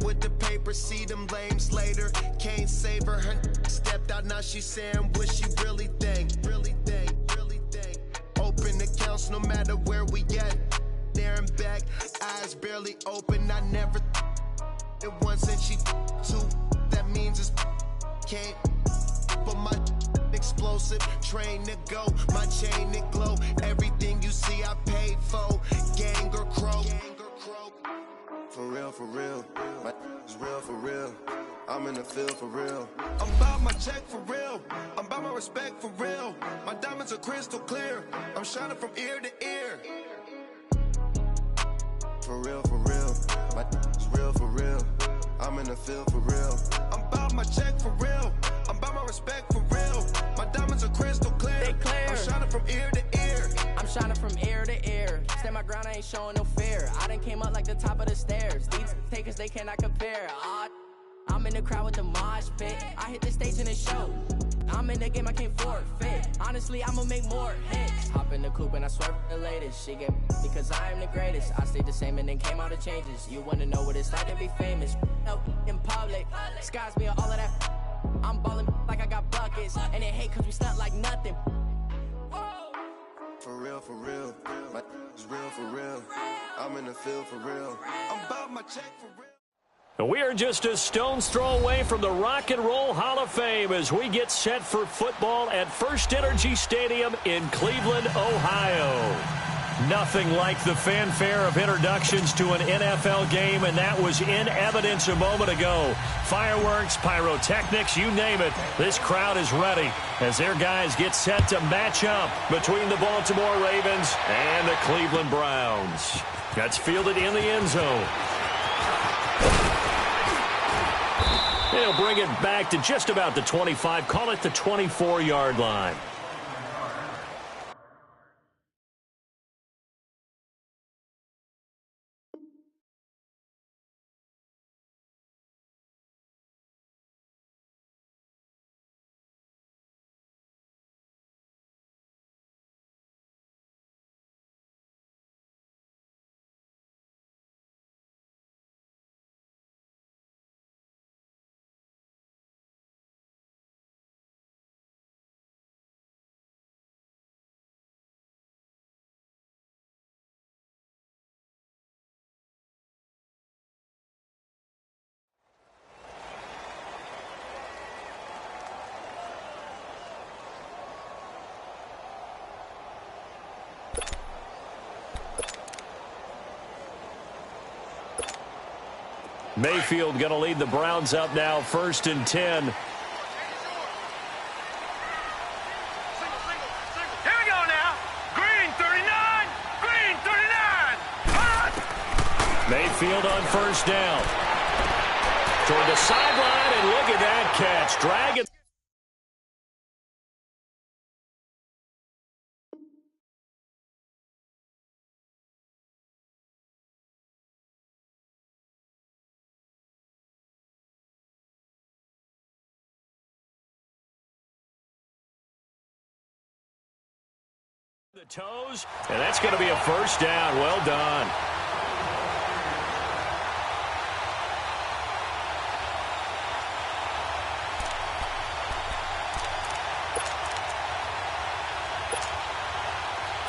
with the paper, see them lames later. Can't save her, her stepped out, now she saying what she really think. Open accounts no matter where we at. There and back, eyes barely open. I never it once and she two. That means it's can't. But my explosive, train to go, my chain to glow. Everything you see I paid for, gang or crow. For real, my is real for real. I'm in the field for real. I'm about my check for real. I'm about my respect for real. My diamonds are crystal clear. I'm shining from ear to ear. For real, my is real for real. I'm in the field for real. I'm about my check for real. I'm about my respect for real. My diamonds are crystal clear. They clear. I'm shining from ear to ear. I'm shining from ear to ear. Stand my ground, I ain't showing no fear. I done came up like the top of the stairs. These takers, they cannot compare. I'm in the crowd with the mosh pit. I hit the stage and it show. I'm in the game, I can't forfeit. Honestly, I'ma make more hits. Hop in the coupe and I swear for the latest. She get because I am the greatest. I stayed the same and then came out of changes. You wanna know what it's like to be famous? No, in public, skies me all of that. I'm ballin' like I got buckets. And they hate cause we stunt like nothing. For real, my is real for real. I'm in the field for real. I'm about my check for real. We are just a stone's throw away from the Rock and Roll Hall of Fame as we get set for football at First Energy Stadium in Cleveland, Ohio. Nothing like the fanfare of introductions to an NFL game, and that was in evidence a moment ago. Fireworks, pyrotechnics, you name it. This crowd is ready as their guys get set to match up between the Baltimore Ravens and the Cleveland Browns. That's fielded in the end zone. They'll bring it back to just about the 25, call it the 24-yard line. Mayfield going to lead the Browns up now, 1st and 10. Here we go now. Green 39. Green 39. Mayfield on 1st down. Toward the sideline, and look at that catch. Dragon. The toes, and that's going to be a 1st down. Well done.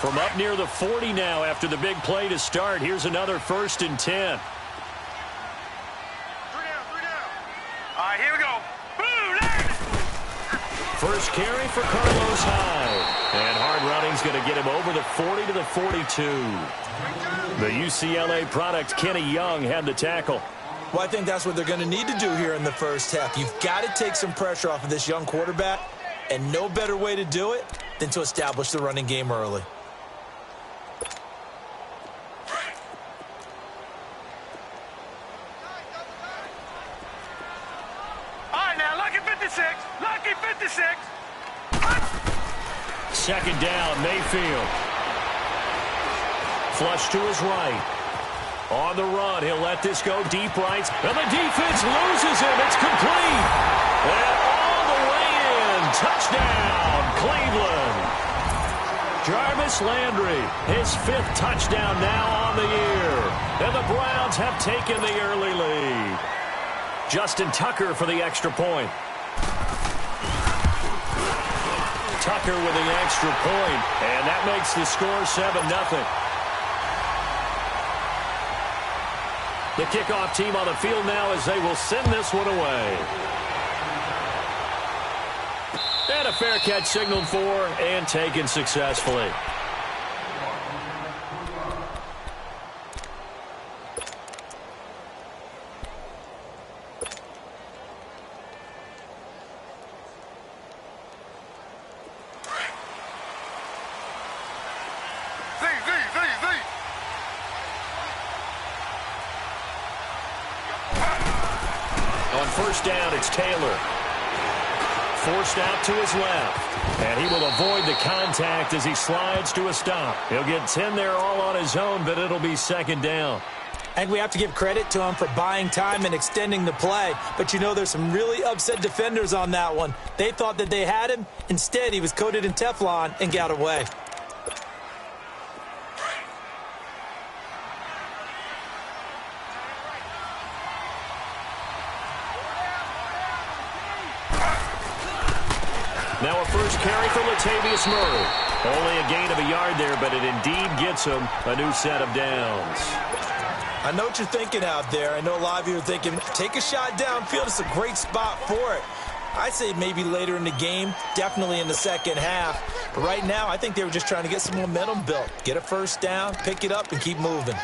From up near the 40 now after the big play to start. Here's another 1st and 10. 3 down. All right, here we go. Boom, First carry for Carlos Hyde. And hard running's going to get him over the 40 to the 42. The UCLA product, Kenny Young, had the tackle. Well, I think that's what they're going to need to do here in the first half. You've got to take some pressure off of this young quarterback, and no better way to do it than to establish the running game early. All right, now, lucky 56. Lucky 56. 2nd down, Mayfield. Flush to his right. On the run, he'll let this go deep right. And the defense loses him. It's complete. And all the way in. Touchdown, Cleveland. Jarvis Landry, his 5th touchdown now on the year. And the Browns have taken the early lead. Justin Tucker for the extra point. Tucker with the extra point, and that makes the score 7-0. The kickoff team on the field now as they will send this one away. And a fair catch signaled for and taken successfully. On first down, it's Taylor. Forced out to his left. And he will avoid the contact as he slides to a stop. He'll get 10 there all on his own, but it'll be second down. I think we have to give credit to him for buying time and extending the play. But you know there's some really upset defenders on that one. They thought that they had him. Instead, he was coated in Teflon and got away. Now a first carry for Latavius Murray. Only a gain of a yard there, but it indeed gets him a new set of downs. I know what you're thinking out there. I know a lot of you are thinking, take a shot downfield. It's a great spot for it. I'd say maybe later in the game, definitely in the second half. But right now, I think they were just trying to get some momentum built. Get a first down, pick it up, and keep moving.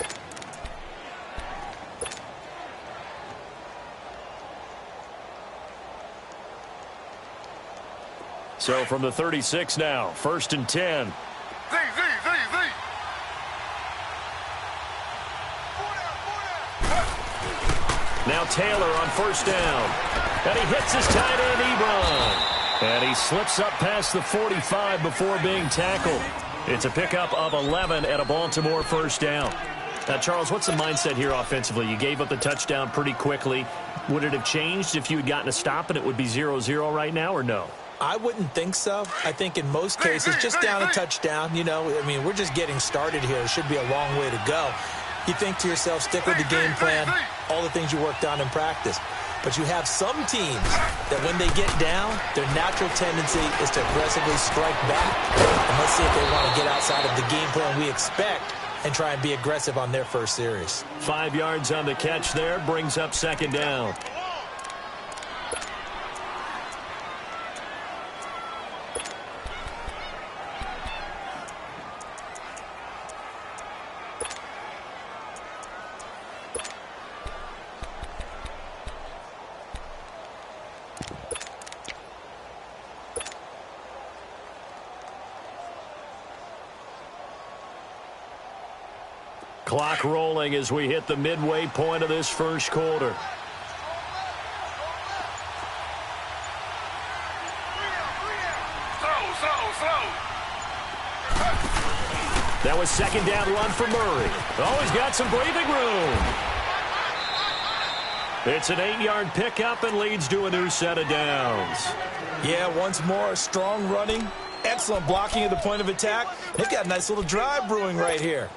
So from the 36 now, 1st and 10. Now Taylor on first down. And he hits his tight end, Ebron. And he slips up past the 45 before being tackled. It's a pickup of 11 at a Baltimore first down. Now, Charles, what's the mindset here offensively? You gave up the touchdown pretty quickly. Would it have changed if you had gotten a stop and it would be 0-0 right now, or no? I wouldn't think so. I think in most cases, just down a touchdown, you know, I mean, we're just getting started here. It should be a long way to go. You think to yourself, stick with the game plan, all the things you worked on in practice. But you have some teams that when they get down, their natural tendency is to aggressively strike back. And let's see if they want to get outside of the game plan we expect and try and be aggressive on their first series. 5 yards on the catch there, brings up second down. Clock rolling as we hit the midway point of this first quarter. That was second down run for Murray. Oh, he's got some breathing room. It's an 8-yard pickup and leads to a new set of downs. Yeah, once more, strong running, excellent blocking at the point of attack. They've got a nice little drive brewing right here.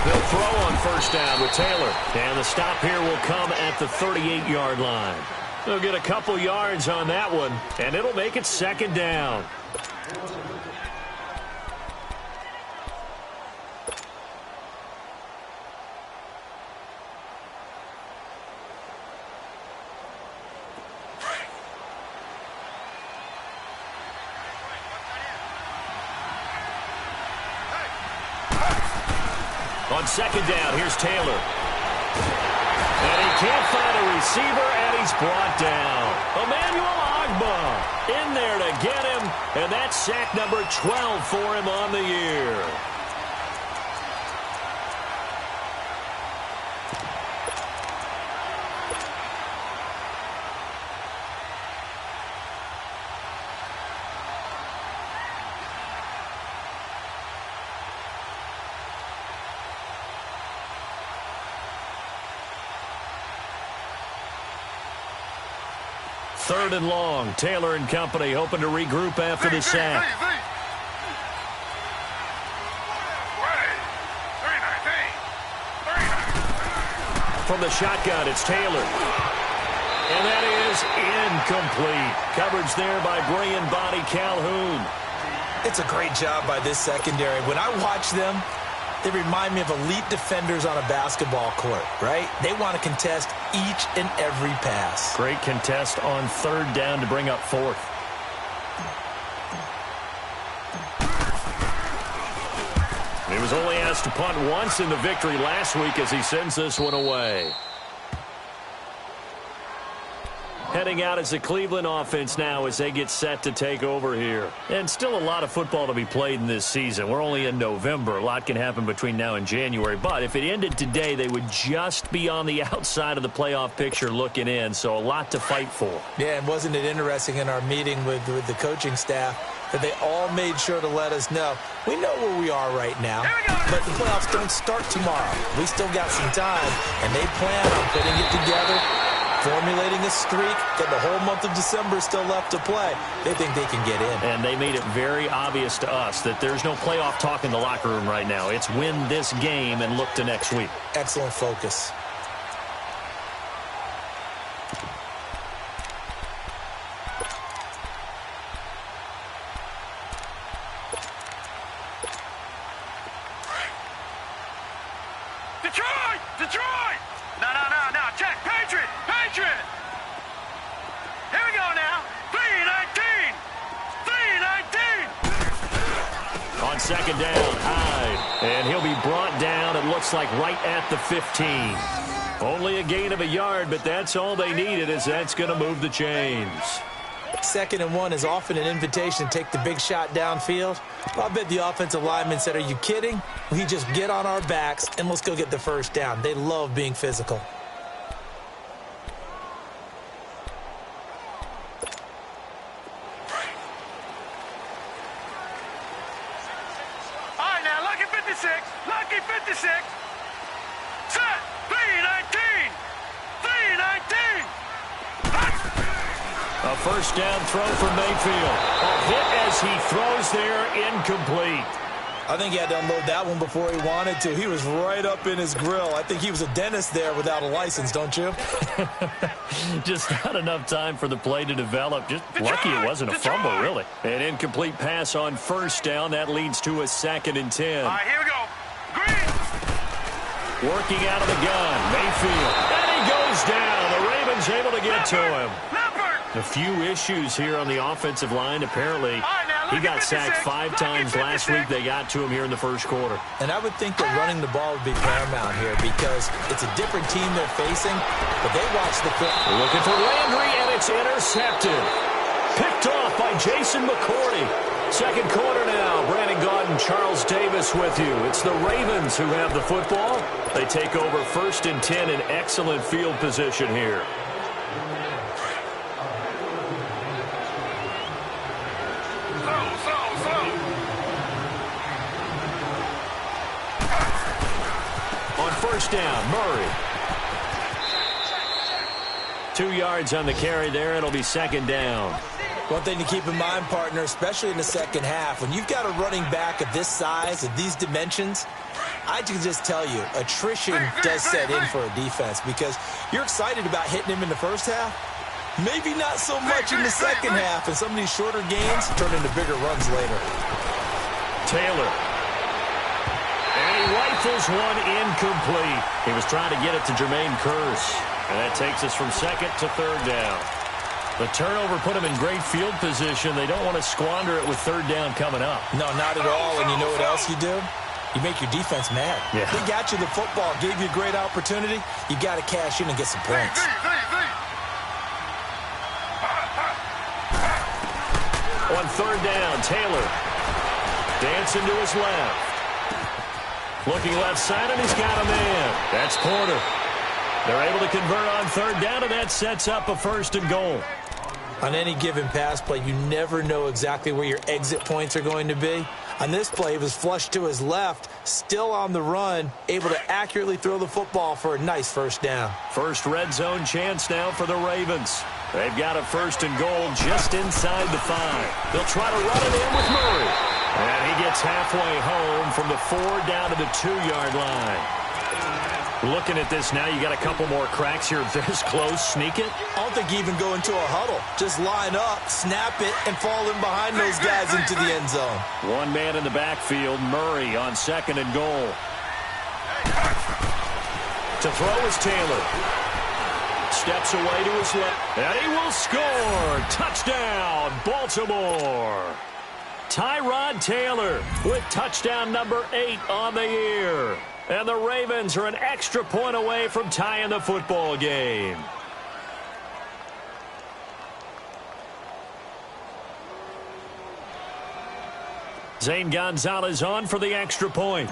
They'll throw on first down with Taylor. And the stop here will come at the 38-yard line. They'll get a couple yards on that one, and it'll make it second down. On second down, here's Taylor. And he can't find a receiver, and he's brought down. Emmanuel Ogbah in there to get him, and that's sack number 12 for him on the year. 3rd and long. Taylor and company hoping to regroup after the sack. From the shotgun, it's Taylor. And that is incomplete. Coverage there by brilliant body Calhoun. It's a great job by this secondary. When I watch them, they remind me of elite defenders on a basketball court, right? They want to contest each and every pass. Great contest on 3rd down to bring up 4th. He was only asked to punt once in the victory last week as he sends this one away. Heading out as the Cleveland offense now as they get set to take over here. And still a lot of football to be played in this season. We're only in November. A lot can happen between now and January. But if it ended today, they would just be on the outside of the playoff picture looking in. So a lot to fight for. Yeah, and wasn't it interesting in our meeting with the coaching staff that they all made sure to let us know, we know where we are right now, but the playoffs don't start tomorrow. We still got some time, and they plan on putting it together, formulating a streak, that the whole month of December is still left to play. They think they can get in. And they made it very obvious to us that there's no playoff talk in the locker room right now. It's win this game and look to next week. Excellent focus. Detroit! No, check, Patriot! Here we go now, 3-19! On 2nd down, Hyde, and he'll be brought down, it looks like right at the 15. Only a gain of a yard, but that's all they needed, as that's going to move the chains. 2nd and 1 is often an invitation to take the big shot downfield. Well, I bet the offensive lineman said, are you kidding? We just get on our backs and let's go get the 1st down. They love being physical. All right, now, lucky 56. Set, 3-19! A 1st down throw for Mayfield. A hit as he throws there, incomplete. I think he had to unload that one before he wanted to. He was right up in his grill. I think he was a dentist there without a license, don't you? Just not enough time for the play to develop. Just lucky it wasn't a fumble, really. An incomplete pass on 1st down. That leads to a 2nd and 10. All right, here we go. Green! Working out of the gun, Mayfield. And he goes down. The Ravens able to get to him. A few issues here on the offensive line. Apparently, he got sacked 5 times last week. They got to him here in the 1st quarter. And I would think that running the ball would be paramount here because it's a different team they're facing, but they watch the film. Looking for Landry, and it's intercepted. Picked off by Jason McCourty. 2nd quarter now. Brandon Gaudin, Charles Davis with you. It's the Ravens who have the football. They take over 1st and 10 in excellent field position here. On 1st down, Murray. 2 yards on the carry there. It'll be 2nd down. One thing to keep in mind, partner, especially in the 2nd half, when you've got a running back of this size, of these dimensions, I can just tell you, attrition does set in for a defense because you're excited about hitting him in the 1st half. Maybe not so much in the 2nd half, and some of these shorter gains turn into bigger runs later. Taylor. And he rifles one incomplete. He was trying to get it to Jermaine Kearse. And that takes us from 2nd to 3rd down. The turnover put them in great field position. They don't want to squander it with 3rd down coming up. No, not at all. And you know what else you do? You make your defense mad. Yeah. They got you the football, gave you a great opportunity. You got to cash in and get some points. On 3rd down, Taylor dancing to his left. Looking left side, and he's got a man. That's Porter. They're able to convert on 3rd down, and that sets up a 1st and goal. On any given pass play, you never know exactly where your exit points are going to be. On this play, he was flushed to his left, still on the run, able to accurately throw the football for a nice 1st down. First red zone chance now for the Ravens. They've got a 1st and goal just inside the 5. They'll try to run it in with Murray. And he gets halfway home from the 4 down to the 2-yard line. Looking at this now, you got a couple more cracks here. This close, sneak it. I don't think you even go into a huddle. Just line up, snap it, and fall in behind those guys into the end zone. One man in the backfield, Murray on 2nd and goal. To throw is Taylor. Steps away to his left, and he will score. Touchdown, Baltimore. Tyrod Taylor with touchdown number 8 on the year. And the Ravens are an extra point away from tying the football game. Zane Gonzalez on for the extra point.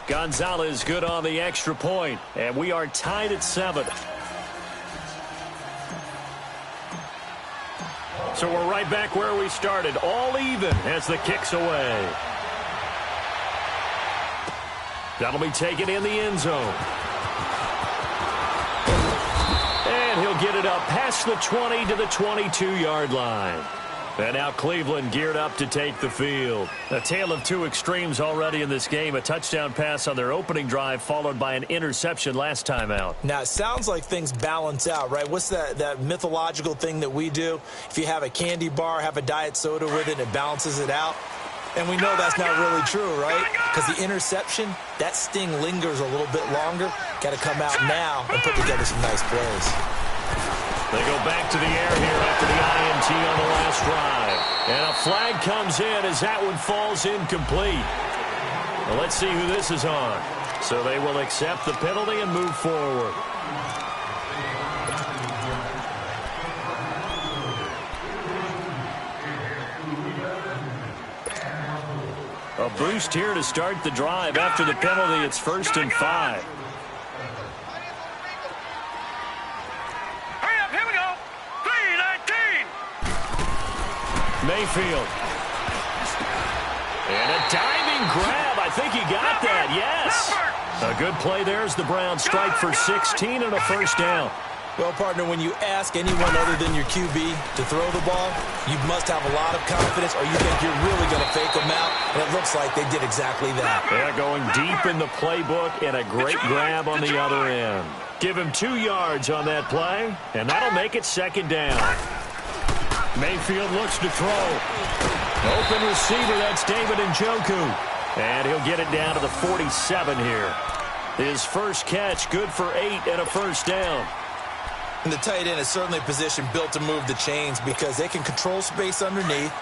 Gonzalez good on the extra point, and we are tied at 7. So we're right back where we started, all even as the kick's away. That'll be taken in the end zone. And he'll get it up past the 20 to the 22-yard line. And now Cleveland geared up to take the field. A tale of two extremes already in this game. A touchdown pass on their opening drive followed by an interception last time out. Now, it sounds like things balance out, right? What's that mythological thing that we do? If you have a candy bar, have a diet soda with it, it balances it out. And we know that's not really true, right? Because the interception, that sting lingers a little bit longer. Got to come out now and put together some nice plays. They go back to the air here after the INT on the last drive. And a flag comes in as that one falls incomplete. Well, let's see who this is on. So they will accept the penalty and move forward. A boost here to start the drive. After the penalty, it's 1st and 5. Mayfield. And a diving grab. I think he got that, yes. A good play there as the Browns strike for 16 and a 1st down. Well, partner, when you ask anyone other than your QB to throw the ball, you must have a lot of confidence or you think you're really going to fake them out, and it looks like they did exactly that. They're going deep in the playbook and a great grab on the other end. Give him 2 yards on that play, and that'll make it 2nd down. Mayfield looks to throw. Open receiver, that's David Njoku. And he'll get it down to the 47 here. His first catch, good for 8 and a 1st down. And the tight end is certainly a position built to move the chains because they can control space underneath.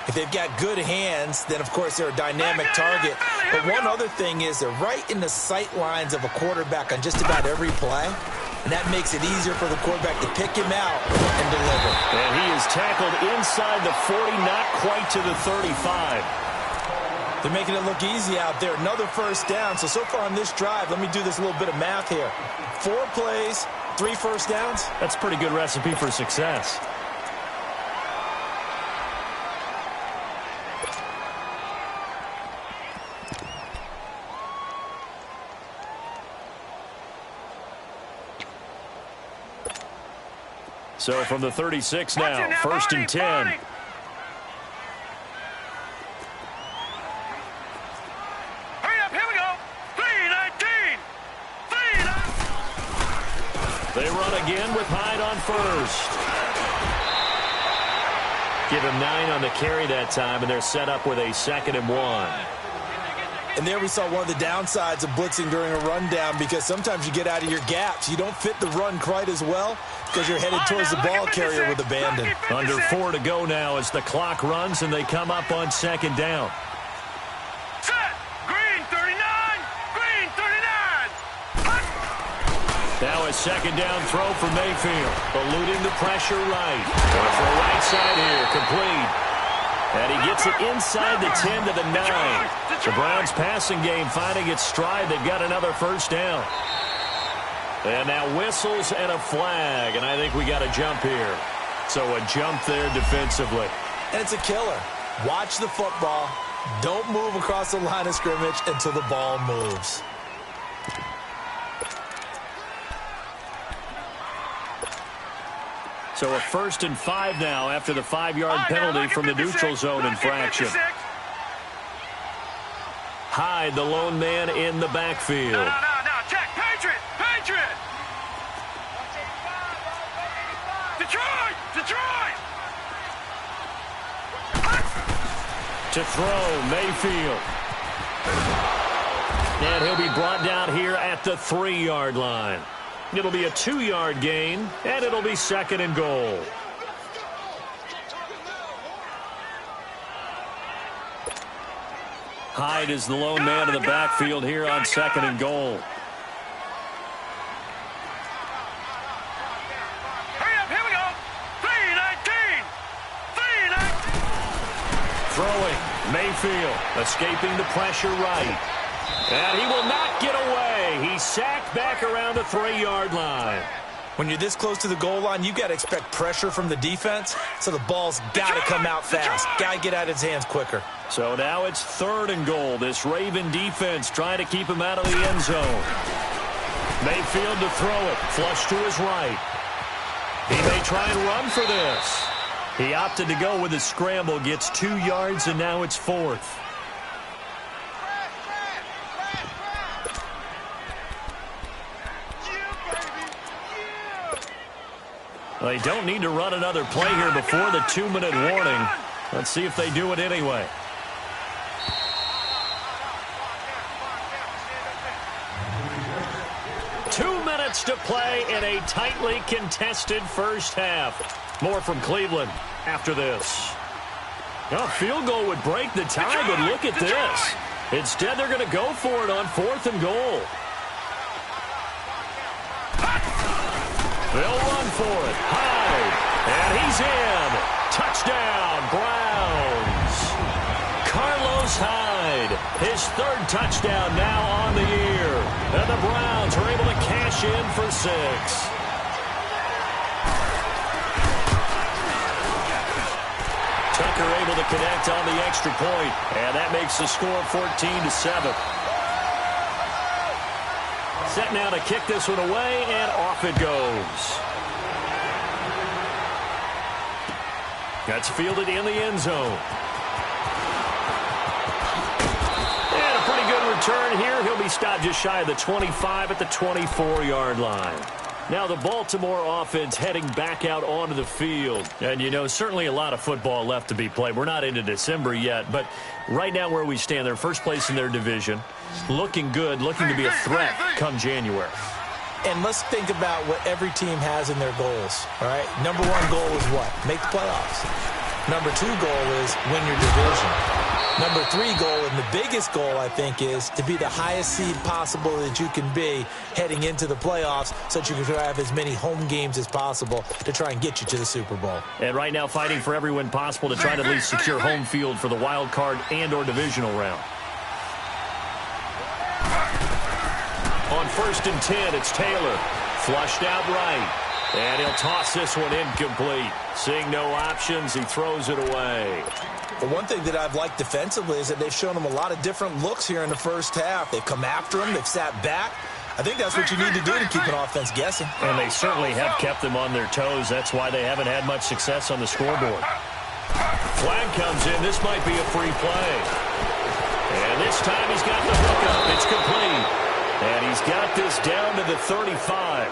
If they've got good hands, then, of course, they're a dynamic target. But one other thing is they're right in the sight lines of a quarterback on just about every play. And that makes it easier for the quarterback to pick him out and deliver. And he is tackled inside the 40, not quite to the 35. They're making it look easy out there. Another 1st down. So far on this drive, let me do this little bit of math here. 4 plays, 3 1st downs. That's a pretty good recipe for success. So from the 36 now, 1st and 10. Hurry up, here we go. 3-19. They run again with Hyde on 1st. Give him 9 on the carry that time, and they're set up with a 2nd and 1. And there we saw one of the downsides of blitzing during a rundown because sometimes you get out of your gaps. You don't fit the run quite as well because you're headed towards the ball carrier with abandon. Under 4 to go now as the clock runs and they come up on 2nd down. Set. Green 39. Green 39. Now a 2nd down throw for Mayfield. Eluding the pressure right. Going for a right side here. Complete. And he gets it inside the 10 to the 9. The Browns passing game finding its stride. They've got another 1st down. And now whistles and a flag. And I think we got a jump here. So a jump there defensively. And it's a killer. Watch the football. Don't move across the line of scrimmage until the ball moves. So a 1st and 5 now after the 5-yard penalty from the neutral zone infraction. Hyde, the lone man in the backfield. No, check. Patriot. Detroit. To throw, Mayfield. And he'll be brought down here at the 3-yard line. It'll be a 2-yard gain, and it'll be 2nd and goal. Hyde is the lone man in the backfield here on 2nd and goal. Hurry up, here we go. 3-19. Throwing, Mayfield, escaping the pressure right. And he will not get away. He's sacked back around the 3-yard line. When you're this close to the goal line, you've got to expect pressure from the defense, so the ball's got to come out fast. Got to get out of his hands quicker. So now it's 3rd and goal. This Raven defense trying to keep him out of the end zone. Mayfield to throw it. Flush to his right. He may try and run for this. He opted to go with a scramble. Gets 2 yards, and now it's 4th. They don't need to run another play here before the 2-minute warning. Let's see if they do it anyway. Two minutes to play in a tightly contested first half. More from Cleveland after this. A field goal would break the tie, but look at this. Instead, they're going to go for it on 4th and goal. They'll run for it. Hyde. And he's in. Touchdown, Browns. Carlos Hyde. His 3rd touchdown now on the year. And the Browns are able to cash in for 6. Tucker able to connect on the extra point. And that makes the score 14-7. Set now to kick this one away, and off it goes. That's fielded in the end zone. And a pretty good return here. He'll be stopped just shy of the 25 at the 24-yard line. Now the Baltimore offense heading back out onto the field. And, you know, certainly a lot of football left to be played. We're not into December yet, but right now where we stand, they're first place in their division. Looking good, looking to be a threat come January. And let's think about what every team has in their goals, all right? Number 1 goal is what? Make the playoffs. Number 2 goal is win your division. Number 3 goal, and the biggest goal, I think, is to be the highest seed possible that you can be heading into the playoffs so that you can have as many home games as possible to try and get you to the Super Bowl. And right now fighting for every win possible to try to at least secure home field for the wild card and or divisional round. On 1st and 10, it's Taylor. Flushed out right. And he'll toss this one incomplete. Seeing no options, he throws it away. The one thing that I've liked defensively is that they've shown him a lot of different looks here in the first half. They've come after him. They've sat back. I think that's what you need to do to keep an offense guessing. And they certainly have kept them on their toes. That's why they haven't had much success on the scoreboard. Flag comes in. This might be a free play. And this time he's got the hook up. It's complete. And he's got this down to the 35.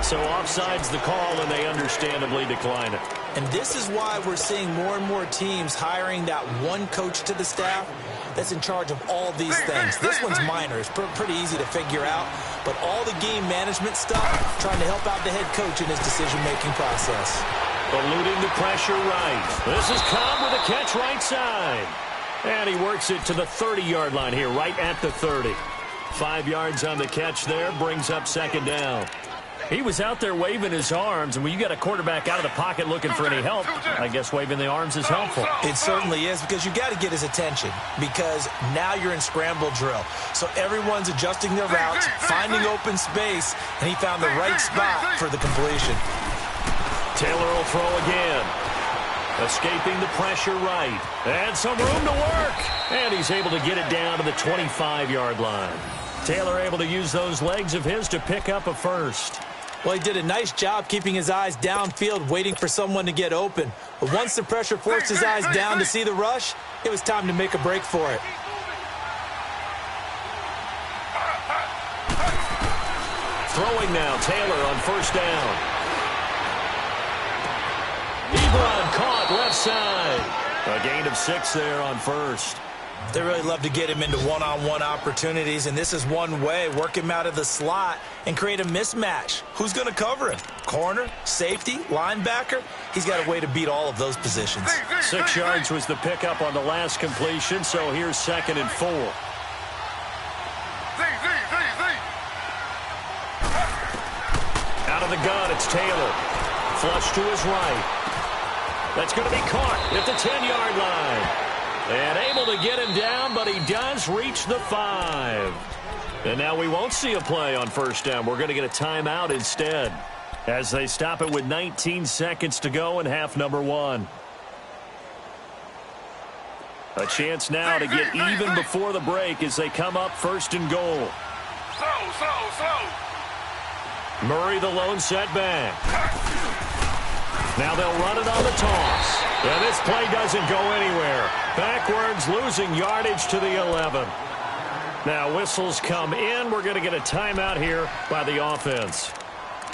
So offside's the call, and they understandably decline it. And this is why we're seeing more and more teams hiring that one coach to the staff that's in charge of all these things. This one's minor. It's pretty easy to figure out. But all the game management stuff, trying to help out the head coach in his decision-making process. Eluding the pressure right. This is Cobb with a catch right side. And he works it to the 30-yard line here, right at the 30. 5 yards on the catch there, brings up 2nd down. He was out there waving his arms, and when you got a quarterback out of the pocket looking for any help, I guess waving the arms is helpful. It certainly is, because you got to get his attention, because now you're in scramble drill. So everyone's adjusting their routes, finding open space, and he found the right spot for the completion. Taylor will throw again. Escaping the pressure right. And some room to work. And he's able to get it down to the 25-yard line. Taylor able to use those legs of his to pick up a first. Well, he did a nice job keeping his eyes downfield, waiting for someone to get open. But once the pressure forced his eyes down to see the rush, it was time to make a break for it. Throwing now, Taylor on first down. Ebron caught left side. A gain of 6 there on first. They really love to get him into one-on-one opportunities, and this is one way. Work him out of the slot and create a mismatch. Who's going to cover him? Corner, safety, linebacker? He's got a way to beat all of those positions. 6 yards was the pickup on the last completion, so here's 2nd and 4. Out of the gun, it's Taylor. Flush to his right. That's going to be caught at the 10-yard line. And able to get him down, but he does reach the 5. And now we won't see a play on first down. We're going to get a timeout instead as they stop it with 19 seconds to go in half number 1. A chance now to get even before the break as they come up 1st and goal. Slow. Murray the lone setback. Now they'll run it on the toss. And this play doesn't go anywhere. Backwards, losing yardage to the 11. Now whistles come in. We're going to get a timeout here by the offense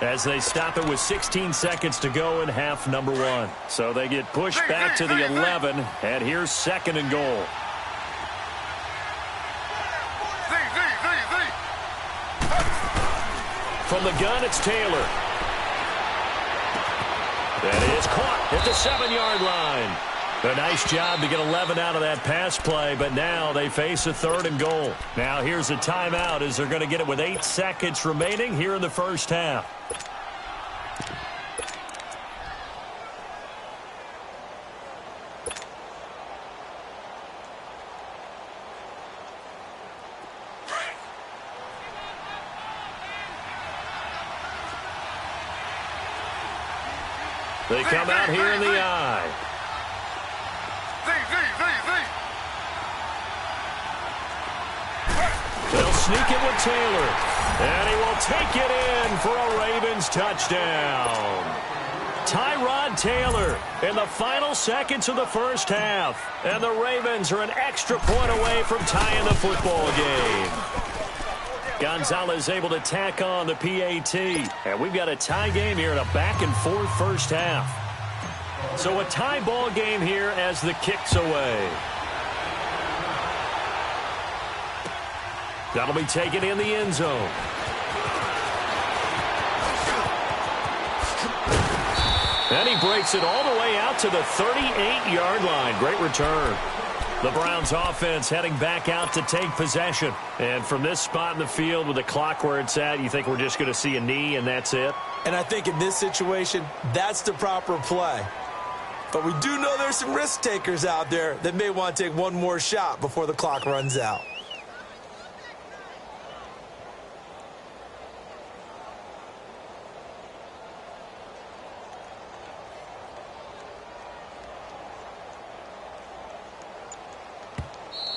as they stop it with 16 seconds to go in half number 1. So they get pushed back to the 11, and here's 2nd and goal. From the gun, it's Taylor. That is caught at the 7-yard line. A nice job to get 11 out of that pass play, but now they face a 3rd and goal. Now here's a timeout as they're going to get it with 8 seconds remaining here in the first half. They come out here in the eye. They'll sneak it with Taylor. And he will take it in for a Ravens touchdown. Tyrod Taylor in the final seconds of the first half. And the Ravens are an extra point away from tying the football game. Gonzalez able to tack on the PAT. And we've got a tie game here in a back-and-forth first half. So a tie ball game here as the kick's away. That'll be taken in the end zone. And he breaks it all the way out to the 38-yard line. Great return. The Browns offense heading back out to take possession. And from this spot in the field with the clock where it's at, you think we're just going to see a knee and that's it? And I think in this situation, that's the proper play. But we do know there's some risk takers out there that may want to take one more shot before the clock runs out.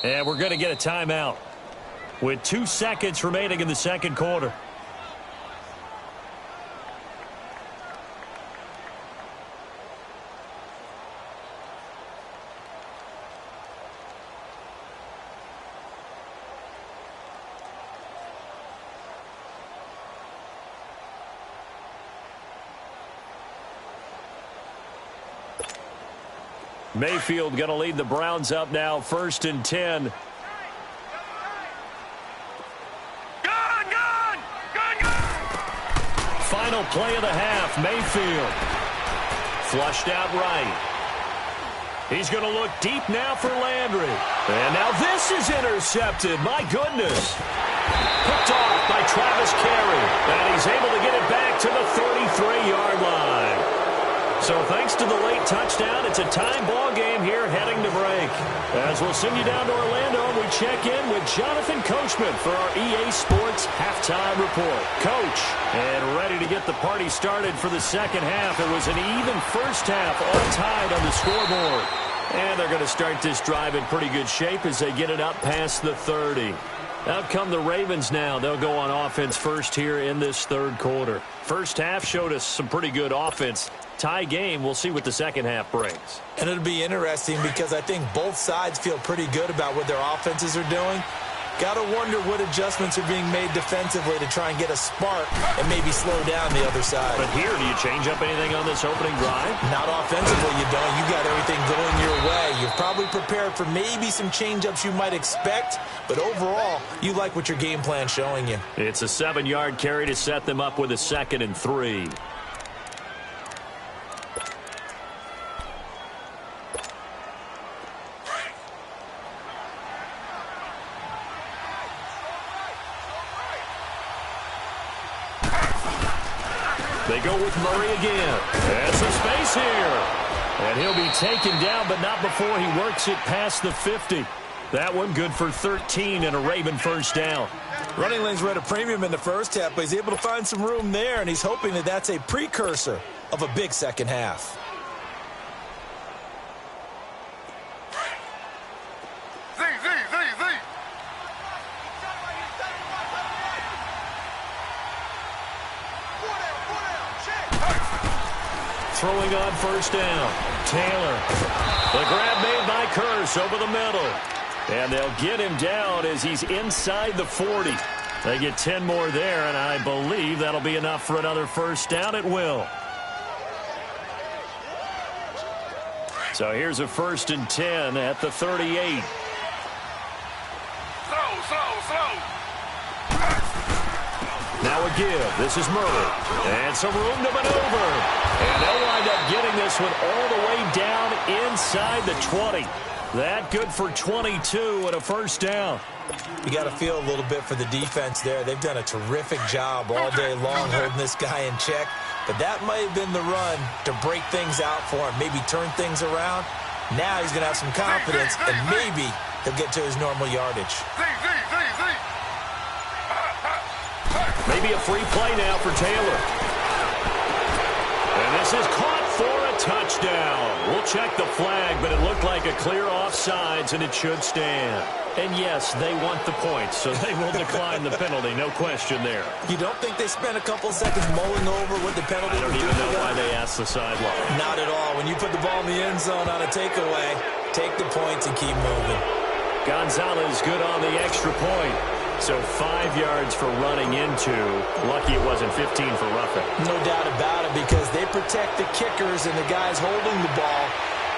And we're going to get a timeout with 2 seconds remaining in the second quarter. Mayfield going to lead the Browns up now, 1st and 10. Final play of the half, Mayfield. Flushed out right. He's going to look deep now for Landry. And now this is intercepted. My goodness. Picked off by Travis Carey. And he's able to get it back to the 33-yard line. So thanks to the late touchdown, it's a time ball game here heading to break. As we'll send you down to Orlando, we check in with Jonathan Coachman for our EA Sports Halftime Report. Coach, and ready to get the party started for the second half. It was an even first half, all tied on the scoreboard. And they're going to start this drive in pretty good shape as they get it up past the 30. Out come the Ravens now. They'll go on offense first here in this third quarter. First half showed us some pretty good offense. Tie game. We'll see what the second half brings. And it'll be interesting because I think both sides feel pretty good about what their offenses are doing. Got to wonder what adjustments are being made defensively to try and get a spark and maybe slow down the other side. But here, do you change up anything on this opening drive? Not offensively, you don't. You got everything going your way. You've probably prepared for maybe some change-ups you might expect, but overall, you like what your game plan's showing you. It's a 7-yard carry to set them up with a 2nd and 3. They go with Murray again. There's some space here. And he'll be taken down, but not before he works it past the 50. That one good for 13 and a Raven first down. Running lanes were at a premium in the first half, but he's able to find some room there, and he's hoping that that's a precursor of a big second half. Throwing on first down. Taylor. The grab made by Curse over the middle. And they'll get him down as he's inside the 40. They get 10 more there, and I believe that'll be enough for another first down. It will. So here's a 1st and 10 at the 38. Now a give. This is Murray. And some room to maneuver. And they'll wind up getting this one all the way down inside the 20. That good for 22 and a first down. You got to feel a little bit for the defense there. They've done a terrific job all day long holding this guy in check. But that might have been the run to break things out for him, maybe turn things around. Now he's going to have some confidence, and maybe he'll get to his normal yardage. Maybe a free play now for Taylor. And this is caught for a touchdown. We'll check the flag, but it looked like a clear offsides, and it should stand. And yes, they want the points, so they will decline the penalty. No question there. You don't think they spent a couple seconds mulling over what the penalty would do? I don't even know why they asked the sideline. Not at all. When you put the ball in the end zone on a takeaway, take the points and keep moving. Gonzalez good on the extra point. So 5 yards for running into. Lucky it wasn't 15 for roughing. No doubt about it, because they protect the kickers and the guys holding the ball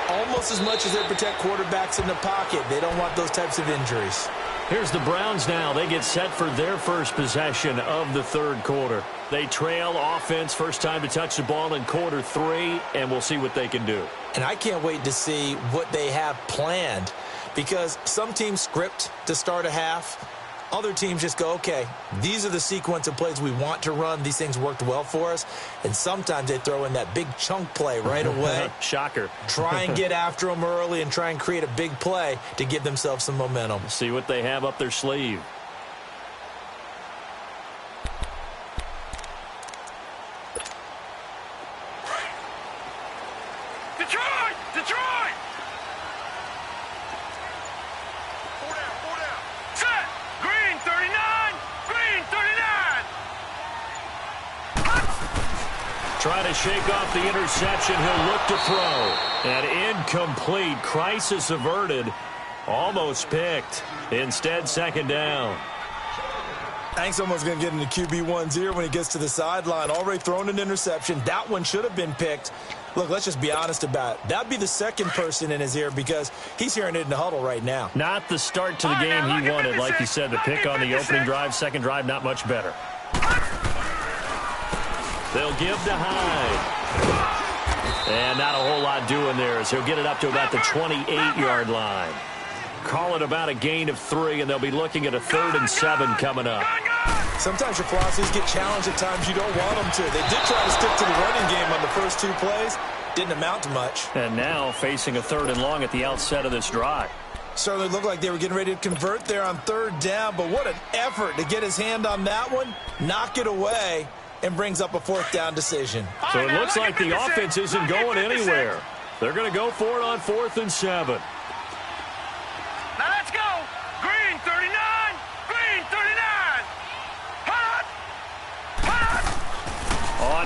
almost as much as they protect quarterbacks in the pocket. They don't want those types of injuries. Here's the Browns now. They get set for their first possession of the third quarter. They trail offense, first time to touch the ball in quarter 3, and we'll see what they can do. And I can't wait to see what they have planned, because some teams script to start a half. Other teams just go, okay, these are the sequence of plays we want to run. These things worked well for us. And sometimes they throw in that big chunk play right away. Shocker. Try and get after them early and try and create a big play to give themselves some momentum. See what they have up their sleeve. Detroit! Set! Green 39! Green 39! Trying to shake off the interception. He'll look to throw. And incomplete. Crisis averted. Almost picked. Instead, second down. Hank's almost going to get into QB1's ear when he gets to the sideline. Already thrown an interception. That one should have been picked. Look, let's just be honest about it. That'd be the second person in his ear because he's hearing it in the huddle right now. Not the start to the game he wanted. Like you said, the pick on the opening drive, second drive, not much better. They'll give to Hyde. And not a whole lot doing there as he'll get it up to about the 28-yard line. Call it about a gain of 3, and they'll be looking at a 3rd and 7 coming up. Sometimes your philosophies get challenged at times you don't want them to. They did try to stick to the running game on the first 2 plays. Didn't amount to much. And now facing a 3rd and long at the outset of this drive. Certainly looked like they were getting ready to convert there on 3rd down, but what an effort to get his hand on that one, knock it away, and brings up a 4th down decision. So it looks like the offense isn't going anywhere. They're going to go for it on 4th and 7. Now let's go. Green 39. Green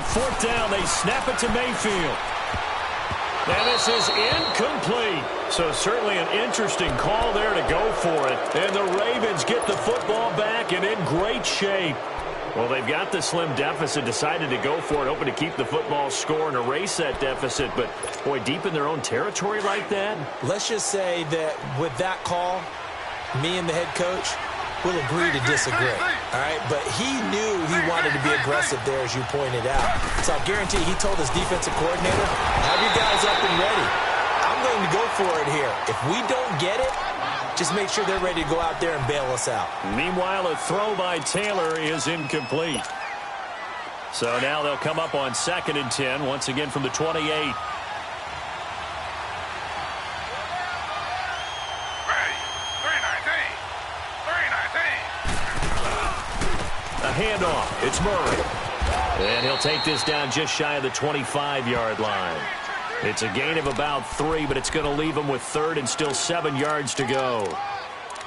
On fourth down, they snap it to Mayfield. And this is incomplete. So certainly an interesting call there to go for it. And the Ravens get the football back and in great shape. Well, they've got the slim deficit, decided to go for it, hoping to keep the football score and erase that deficit. But, boy, deep in their own territory like that? Let's just say that with that call, me and the head coach will agree to disagree, all right? But he knew he wanted to be aggressive there, as you pointed out. So I'll guarantee he told his defensive coordinator, have your guys up and ready. I'm going to go for it here. If we don't get it, just make sure they're ready to go out there and bail us out. Meanwhile, a throw by Taylor is incomplete. So now they'll come up on 2nd and 10, once again from the 28. A handoff. It's Murray. And he'll take this down just shy of the 25-yard line. It's a gain of about 3, but it's going to leave him with 3rd and still 7 yards to go.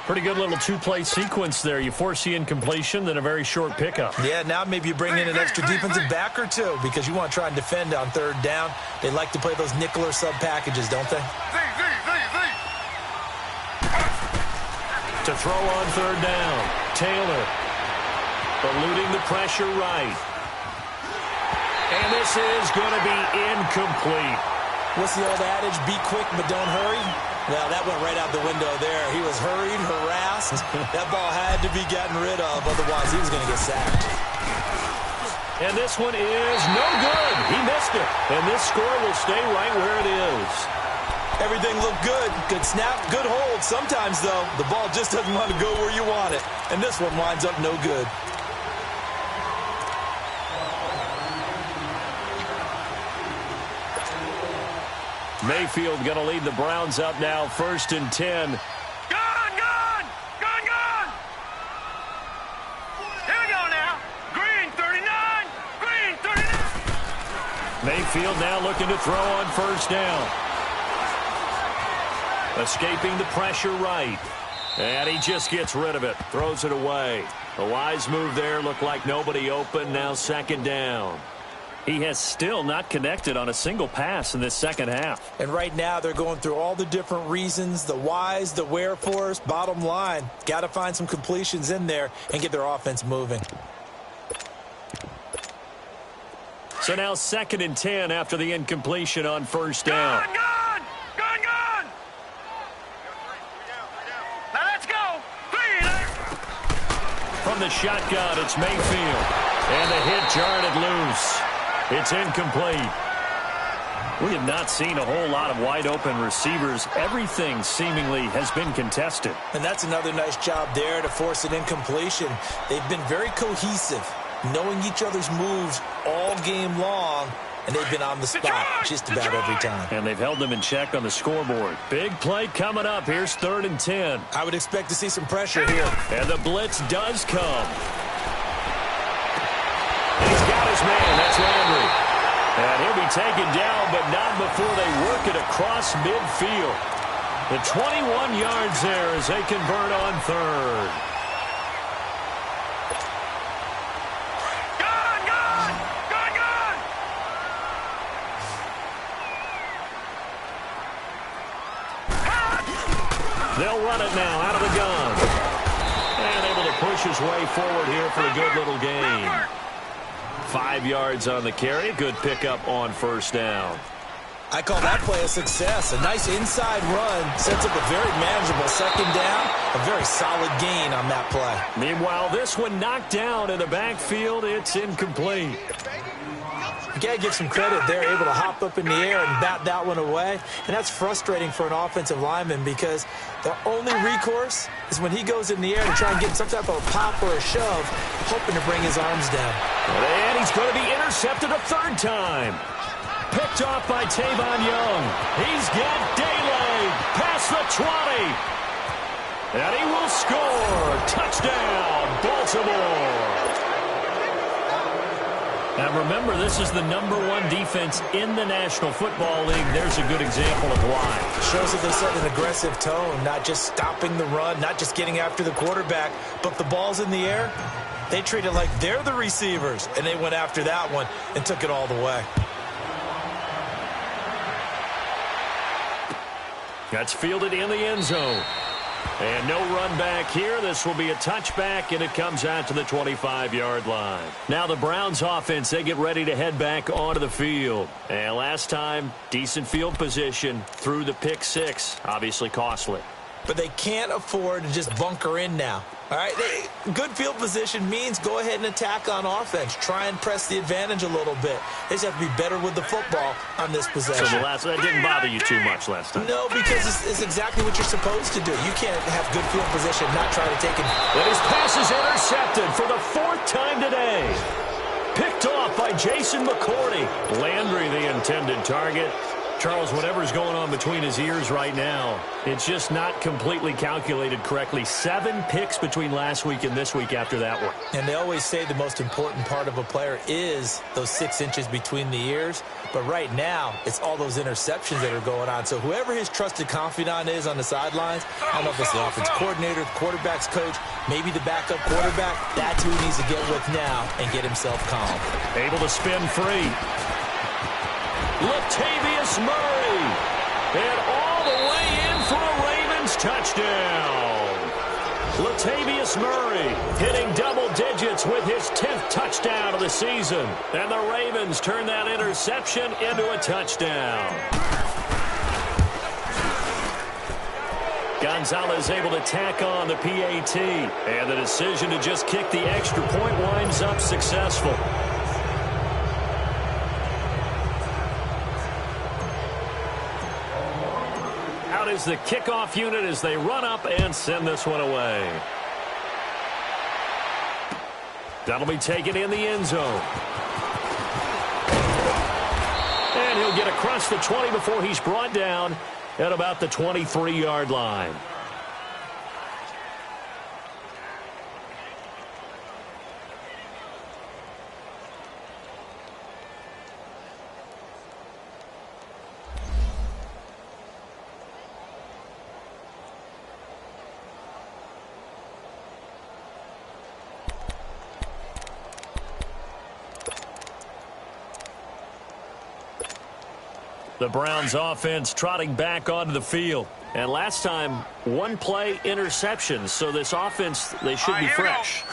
Pretty good little two-play sequence there. You force the incompletion, then a very short pickup. Yeah, now maybe you bring in an extra defensive back or two because you want to try and defend on 3rd down. They like to play those nickel or sub packages, don't they? To throw on 3rd down. Taylor eluding the pressure right. And this is going to be incomplete. What's the old adage? Be quick, but don't hurry. Well, that went right out the window there. He was hurried, harassed. That ball had to be gotten rid of. Otherwise, he was going to get sacked. And this one is no good. He missed it. And this score will stay right where it is. Everything looked good. Good snap, good hold. Sometimes, though, the ball just doesn't want to go where you want it. And this one winds up no good. Mayfield going to lead the Browns up now, 1st and 10. Gone! Here we go now. Green 39. Green 39. Mayfield now looking to throw on 1st down. Escaping the pressure right. And he just gets rid of it. Throws it away. A wise move there. Looked like nobody open. Now 2nd down. He has still not connected on a single pass in this second half. And right now they're going through all the different reasons, the whys, the wherefores. Bottom line, got to find some completions in there and get their offense moving. So now 2nd and 10 after the incompletion on 1st down. Gone! Now let's go. 3. From the shotgun, it's Mayfield. And the hit jarred it loose. It's incomplete. We have not seen a whole lot of wide-open receivers. Everything seemingly has been contested. And that's another nice job there to force an incompletion. They've been very cohesive, knowing each other's moves all game long, and they've been on the spot just about every time. And they've held them in check on the scoreboard. Big play coming up. Here's 3rd and 10. I would expect to see some pressure here. And the blitz does come. He's got his man. That's Landry. And he'll be taken down, but not before they work it across midfield. The 21 yards there as they convert on 3rd. Gone! They'll run it now out of the gun. And able to push his way forward here for a good little gain. 5 yards on the carry. Good pickup on 1st down. I call that play a success. A nice inside run sets up a very manageable 2nd down. A very solid gain on that play. Meanwhile, this one knocked down in the backfield. It's incomplete. You got to give some credit. They're able to hop up in the air and bat that one away. And that's frustrating for an offensive lineman because the only recourse is when he goes in the air to try and get some type of a pop or a shove, hoping to bring his arms down. And he's going to be intercepted a 3rd time. Picked off by Tavon Young. He's got daylight past the 20. And he will score. Touchdown, Baltimore. Now remember, this is the #1 defense in the National Football League. There's a good example of why. Shows that they set an aggressive tone, not just stopping the run, not just getting after the quarterback, but the ball's in the air. They treat it like they're the receivers, and they went after that one and took it all the way. That's fielded in the end zone. And no run back here. This will be a touchback, and it comes out to the 25-yard line. Now the Browns offense, they get ready to head back onto the field. And last time, decent field position through the pick six. Obviously costly. But they can't afford to just bunker in now. All right, good field position means go ahead and attack on offense. Try and press the advantage a little bit. They just have to be better with the football on this possession. So that didn't bother you too much last time? No, because it's exactly what you're supposed to do. You can't have good field position, not try to take it. And his pass is intercepted for the 4th time today. Picked off by Jason McCourty. Landry, the intended target. Charles, whatever's going on between his ears right now, it's just not completely calculated correctly. 7 picks between last week and this week after that one. And they always say the most important part of a player is those 6 inches between the ears. But right now, it's all those interceptions that are going on. So whoever his trusted confidant is on the sidelines, I don't know if it's the offense coordinator, the quarterback's coach, maybe the backup quarterback, that's who he needs to get with now and get himself calm. Able to spin free. Latavius Murray, and all the way in for a Ravens touchdown. Latavius Murray hitting double digits with his 10th touchdown of the season. And the Ravens turn that interception into a touchdown. Gonzalez able to tack on the PAT. And the decision to just kick the extra point winds up successful. Is the kickoff unit as they run up and send this one away. That'll be taken in the end zone. And he'll get across the 20 before he's brought down at about the 23-yard line. The Browns offense trotting back onto the field. And last time, 1 play interception. So this offense, they should be fresh.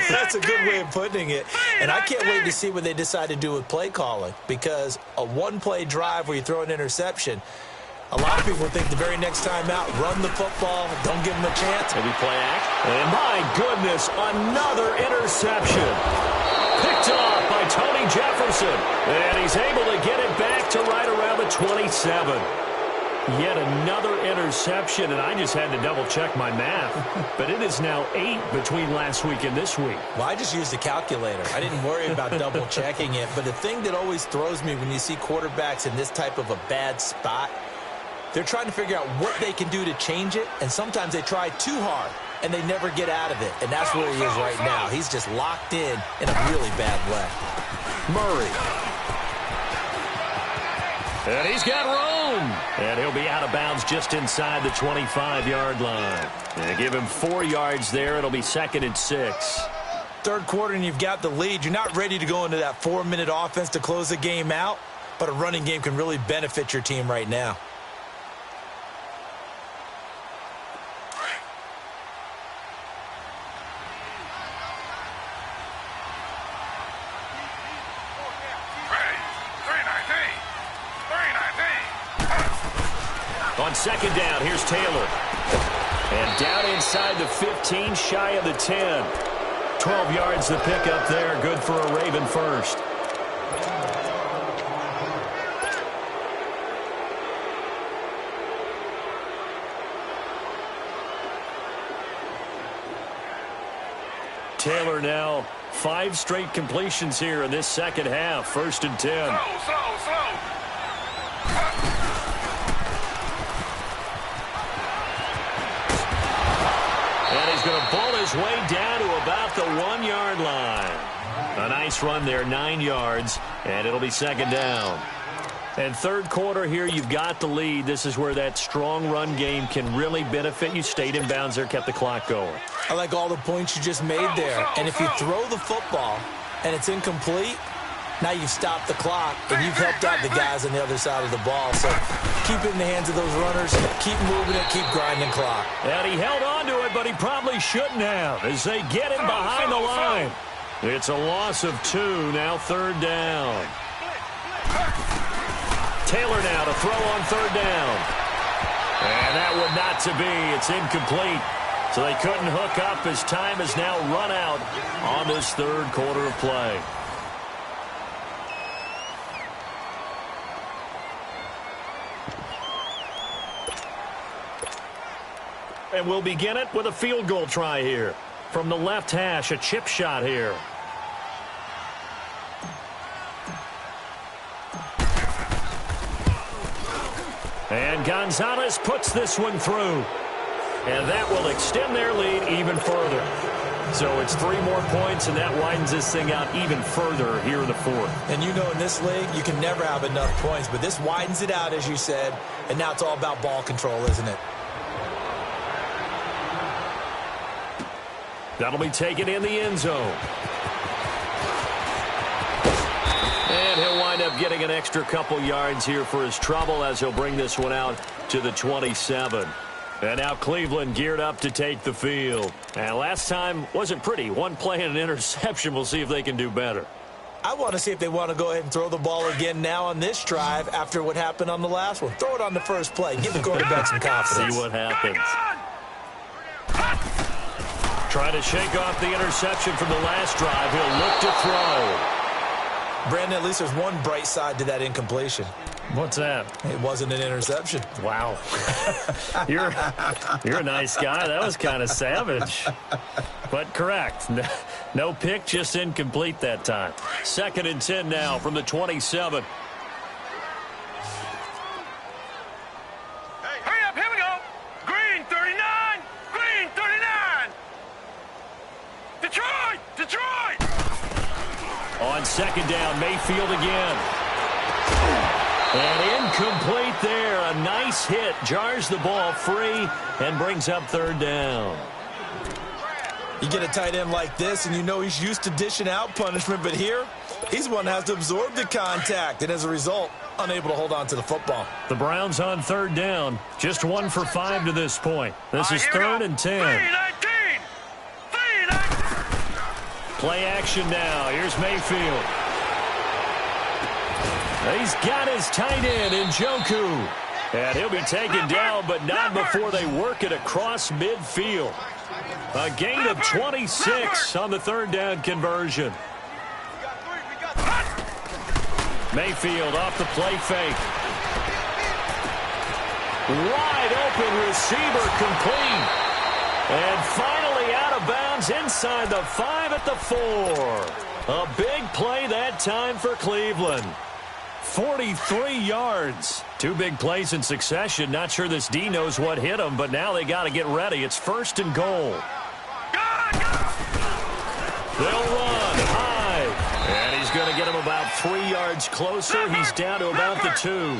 That's a good way of putting it. And I can't wait to see what they decide to do with play calling. Because a 1-play drive where you throw an interception, a lot of people think the very next time out, run the football, don't give them a chance. Maybe play act. And my goodness, another interception. Picked off by Tony Jefferson. And he's able to get it back to right around the 27. Yet another interception, and I just had to double-check my math. But it is now 8 between last week and this week. Well, I just used a calculator. I didn't worry about double-checking it. But the thing that always throws me when you see quarterbacks in this type of a bad spot, they're trying to figure out what they can do to change it, and sometimes they try too hard, and they never get out of it. And that's where he is right now. He's just locked in a really bad way. Murray. And he's got room. And he'll be out of bounds just inside the 25-yard line. And give him 4 yards there. It'll be 2nd and 6. Third quarter, and you've got the lead. You're not ready to go into that 4-minute offense to close the game out, but a running game can really benefit your team right now. On 2nd down, here's Taylor. And down inside the 15, shy of the 10. 12 yards to pick up there. Good for a Raven first. Taylor now 5 straight completions here in this second half. 1st and 10. Slow. And he's going to ball his way down to about the 1-yard line. A nice run there, 9 yards, and it'll be 2nd down. And third quarter here, you've got the lead. This is where that strong run game can really benefit you. Stayed in bounds there, kept the clock going. I like all the points you just made there. And if you throw the football and it's incomplete, now you've stopped the clock and you've helped out the guys on the other side of the ball. So keep it in the hands of those runners. Keep moving it. Keep grinding clock. And he held on to it, but he probably shouldn't have as they get him behind the line. It's a loss of 2, now third down. Taylor now to throw on third down. And that one not to be. It's incomplete. So they couldn't hook up as time has now run out on this third quarter of play. And we'll begin it with a field goal try here. From the left hash, a chip shot here. And Gonzalez puts this one through. And that will extend their lead even further. So it's 3 more points, and that widens this thing out even further here in the fourth. And you know in this league, you can never have enough points. But this widens it out, as you said. And now it's all about ball control, isn't it? That'll be taken in the end zone. And he'll wind up getting an extra couple yards here for his trouble as he'll bring this one out to the 27. And now Cleveland geared up to take the field. And last time wasn't pretty. One play and an interception. We'll see if they can do better. I want to see if they want to go ahead and throw the ball again now on this drive after what happened on the last one. Throw it on the first play. Give the quarterback some confidence. See what happens. Trying to shake off the interception from the last drive. He'll look to throw. Brandon, at least there's one bright side to that incompletion. What's that? It wasn't an interception. Wow. You're a nice guy. That was kind of savage. But correct. No pick, just incomplete that time. 2nd and 10 now from the 27. Hurry up, here we go. Green 39, green 39. Detroit, Detroit. On 2nd down, Mayfield again. And incomplete there. A nice hit. Jars the ball free and brings up 3rd down. You get a tight end like this, and you know he's used to dishing out punishment, but here, he's one that has to absorb the contact, and as a result, unable to hold on to the football. The Browns on 3rd down. Just 1 for 5 to this point. This is 3rd and 10. 3-19. Play action now. Here's Mayfield. He's got his tight end, Njoku. And he'll be taken down, but not before they work it across midfield. A gain of 26 on the 3rd down conversion. Mayfield off the play fake. Wide open receiver complete. And finally out of bounds inside the 5 at the 4. A big play that time for Cleveland. 43 yards. 2 big plays in succession. Not sure this D knows what hit him, but now they got to get ready. It's 1st and goal. They'll run high. And he's going to get him about 3 yards closer. He's down to about the 2.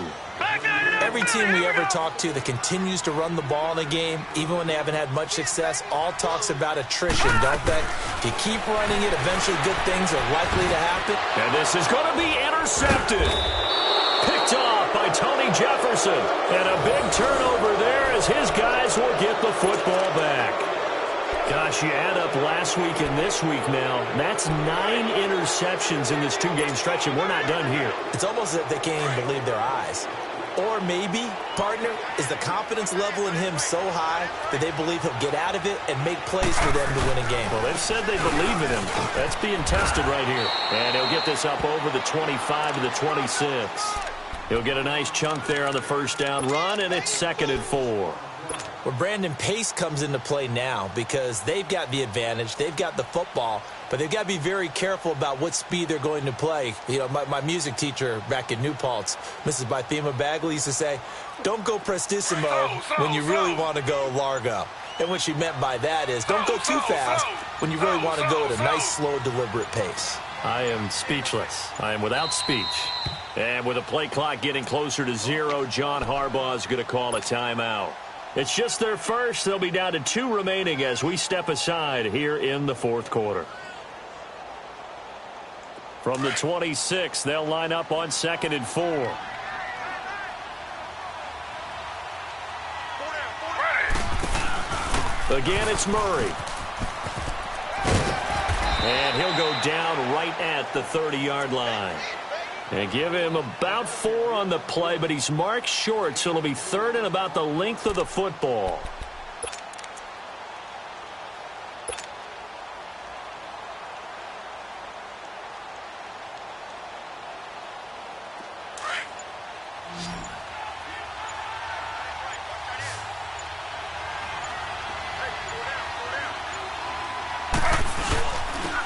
Every team we ever talk to that continues to run the ball in a game, even when they haven't had much success, all talks about attrition, don't they? If you keep running it, eventually good things are likely to happen. And this is going to be intercepted. Picked off by Tony Jefferson. And a big turnover there as his guys will get the football back. Gosh, you add up last week and this week now. That's 9 interceptions in this 2-game stretch, and we're not done here. It's almost as if they can't even believe their eyes. Or maybe, partner, is the confidence level in him so high that they believe he'll get out of it and make plays for them to win a game. Well, they've said they believe in him. That's being tested right here. And he'll get this up over the 25 to the 26. He'll get a nice chunk there on the 1st down run, and it's 2nd and 4. Well, Brandon, pace comes into play now because they've got the advantage. They've got the football, but they've got to be very careful about what speed they're going to play. You know, my music teacher back in New Paltz, Mrs. Bythema Bagley, used to say, don't go prestissimo when you really want to go largo. And what she meant by that is don't go too fast when you really want to go at a nice, slow, deliberate pace. I am speechless. I am without speech. And with the play clock getting closer to 0, John Harbaugh is going to call a timeout. It's just their first. They'll be down to 2 remaining as we step aside here in the fourth quarter. From the 26, they'll line up on 2nd and 4. Again, it's Murray. And he'll go down right at the 30-yard line. And give him about 4 on the play, but he's marked short, so it'll be 3rd and about the length of the football.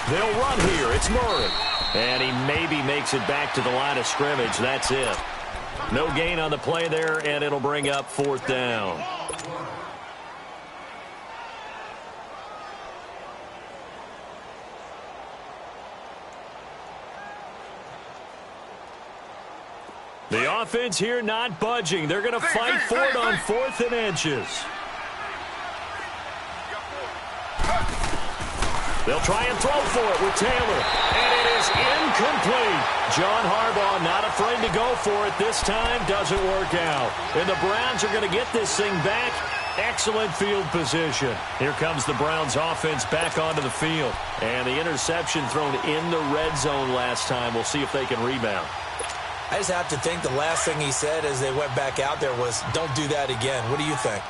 They'll run here. It's Murray. And he maybe makes it back to the line of scrimmage. That's it. No gain on the play there, and it'll bring up 4th down. The offense here not budging. They're going to fight for it on 4th and inches. They'll try and throw for it with Taylor. And it is incomplete. John Harbaugh not afraid to go for it this time. Doesn't work out. And the Browns are going to get this thing back. Excellent field position. Here comes the Browns offense back onto the field. And the interception thrown in the red zone last time. We'll see if they can rebound. I just have to think the last thing he said as they went back out there was, don't do that again. What do you think?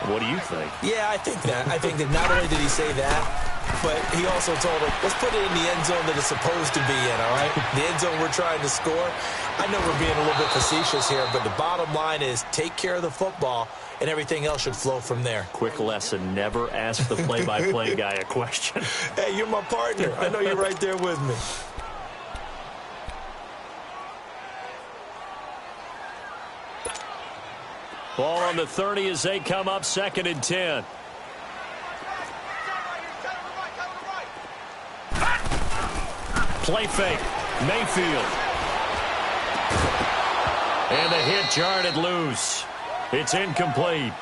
What do you think? Yeah, I think that. I think that not only did he say that, but he also told him, let's put it in the end zone that it's supposed to be in, all right? The end zone we're trying to score. I know we're being a little bit facetious here, but the bottom line is take care of the football, and everything else should flow from there. Quick lesson, never ask the play-by-play guy a question. Hey, you're my partner. I know you're right there with me. Ball on the 30 as they come up 2nd and 10. Play fake. Mayfield. And the hit jarred it loose. It's incomplete.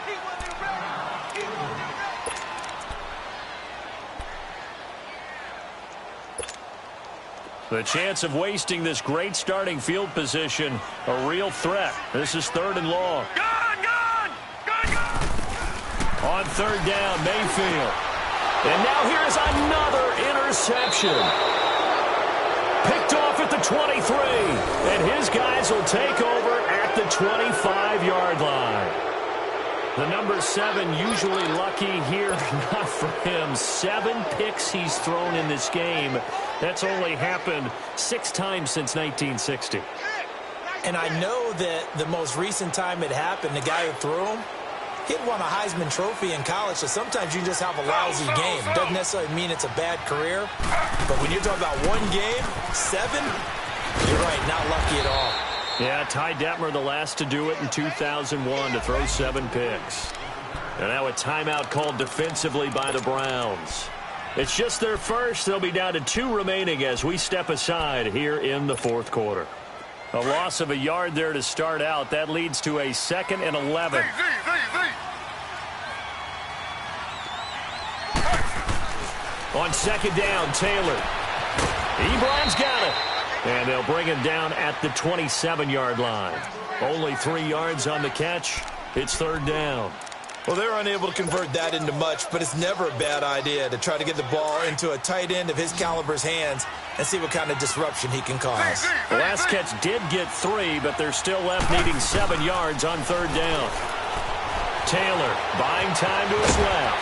The chance of wasting this great starting field position, a real threat. This is 3rd and long. On 3rd down, Mayfield. And now here's another interception. Picked off at the 23. And his guys will take over at the 25-yard line. The number 7 usually lucky here. Not for him. 7 picks he's thrown in this game. That's only happened 6 times since 1960. And I know that the most recent time it happened, the guy who threw him, he had won a Heisman Trophy in college, so sometimes you just have a lousy game. Doesn't necessarily mean it's a bad career, but when you're talking about 1 game, 7, you're right, not lucky at all. Yeah, Ty Detmer, the last to do it in 2001, to throw 7 picks. And now a timeout called defensively by the Browns. It's just their first. They'll be down to 2 remaining as we step aside here in the fourth quarter. A loss of a yard there to start out. That leads to a 2nd and 11. On 2nd down, Taylor. Ebron's got it. And they'll bring him down at the 27-yard line. Only 3 yards on the catch. It's 3rd down. Well, they're unable to convert that into much, but it's never a bad idea to try to get the ball into a tight end of his caliber's hands and see what kind of disruption he can cause. The last catch did get 3, but they're still left needing 7 yards on 3rd down. Taylor buying time to his left.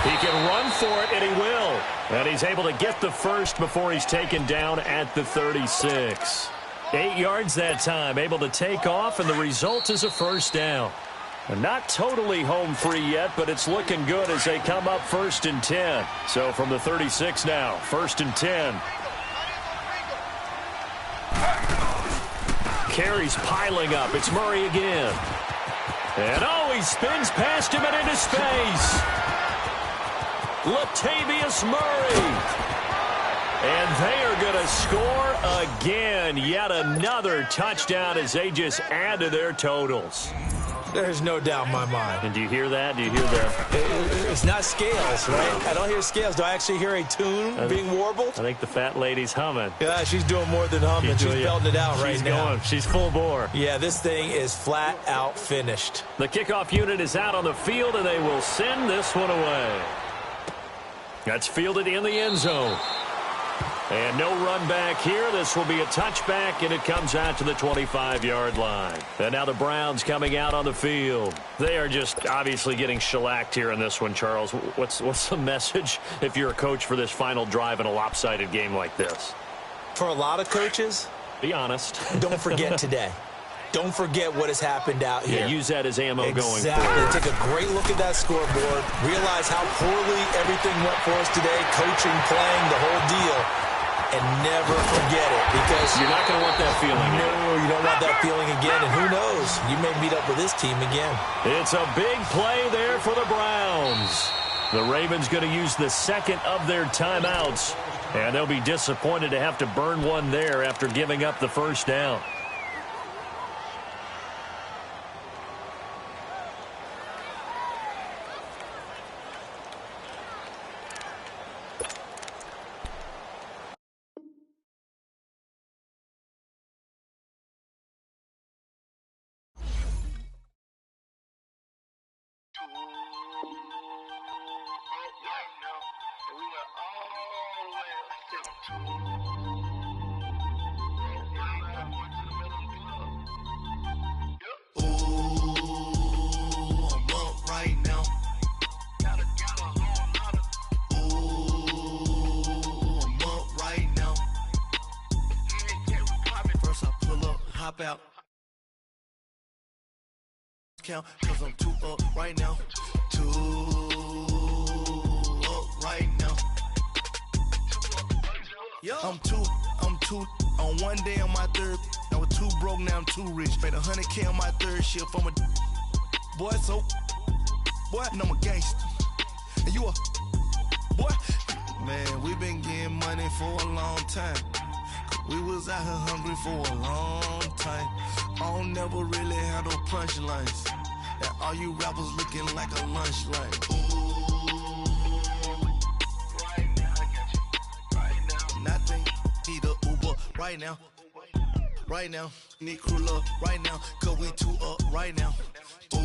He can run for it, and he will. And he's able to get the first before he's taken down at the 36. 8 yards that time, able to take off, and the result is a 1st down. And not totally home free yet, but it's looking good as they come up 1st and 10. So from the 36 now, 1st and 10. Carries piling up. It's Murray again. And oh, he spins past him and into space. Latavius Murray. And they are going to score again. Yet another touchdown as they just add to their totals. There's no doubt in my mind. And do you hear that? Do you hear that? It's not scales, right? I don't hear scales. Do I actually hear a tune being warbled? I think the fat lady's humming. Yeah, she's doing more than humming. She's belting it out right now. Going. She's full bore. Yeah, this thing is flat out finished. The kickoff unit is out on the field, and they will send this one away. That's fielded in the end zone. And no run back here. This will be a touchback, and it comes out to the 25-yard line. And now the Browns coming out on the field. They are just obviously getting shellacked here in this one, Charles. What's the message if you're a coach for this final drive in a lopsided game like this? For a lot of coaches, be honest. Don't forget today. Don't forget what has happened out here. Yeah, use that as ammo going forward. Exactly. Take a great look at that scoreboard. Realize how poorly everything went for us today. Coaching, playing, the whole deal. And never forget it, because you're not going to want that feeling again. No, you don't want that feeling again, and who knows? You may meet up with this team again. It's a big play there for the Browns. The Ravens going to use the second of their timeouts, and they'll be disappointed to have to burn one there after giving up the first down. Out. Count, cause I'm too up right now. Too up right now. I'm too on one day on my third. I was too broke, now I'm too rich. Made 100K on my third shift. I'm a boy, so boy, and I'm a gangster. And you a boy. Man, we been getting money for a long time. We was out here hungry for a long time. I don't never really have no punchlines. And all you rappers looking like a lunch line. Right now, I got you. Right now, nothing. Need a Uber right now. Right now, need crew love right now. Cause we too up right now. Ooh,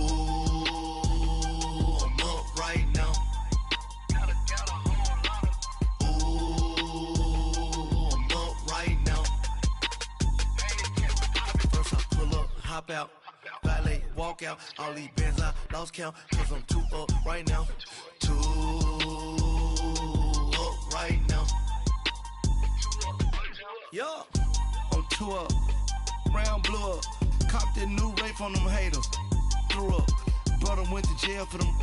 I'm up right now. Hop out, valet, walk out, all these bands I lost count, cause I'm too up right now, too up right now. Yo, I'm too up, round blew up, copped that new rape on them haters, threw up, brother went to jail for them,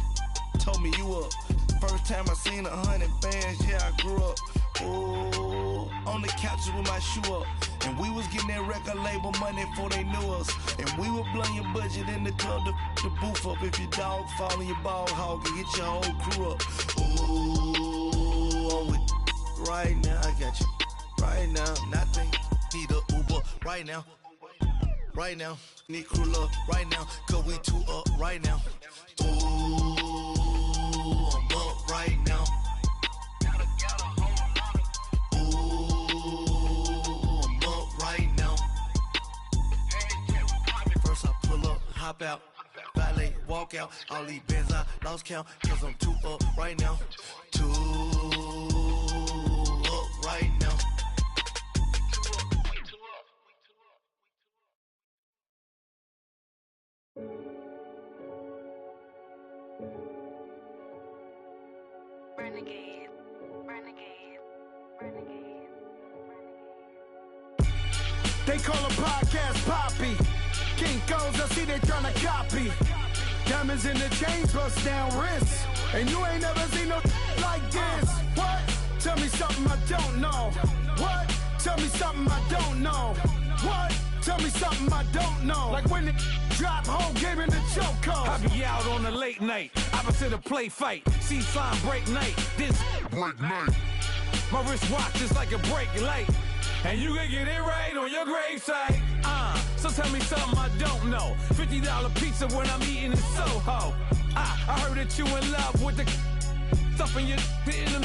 told me you up, first time I seen 100 bands, yeah I grew up, ooh, on the couches with my shoe up. And we was getting that record label money before they knew us. And we were blowing your budget in the club to boof up. If your dog fall in your ball hog and get your whole crew up. Ooh, I'm with right now. I got you right now. Nothing. Need a Uber right now. Right now. Need crew love right now. Cause we too up right now. Ooh, I'm up right now. Hop out, valet, walk out, all these bands I lost count, cause I'm too up right now, too up right now. Renegade, renegade, renegade, renegade. They call a podcast Poppy. Kinkos, I see they tryna copy. Diamonds in the chains, bust down wrists. And you ain't never seen no like this. What? Tell me something I don't know. What? Tell me something I don't know. What? Tell me something I don't know. Like when it drop, whole game in the chokehold. I be out on a late night, opposite a play fight. See sign break night, this break night. My wristwatch is like a brake light, and you can get it right on your gravesite. So tell me something I don't know. $50 pizza when I'm eating in Soho. I heard that you in love with the stuff in your in them.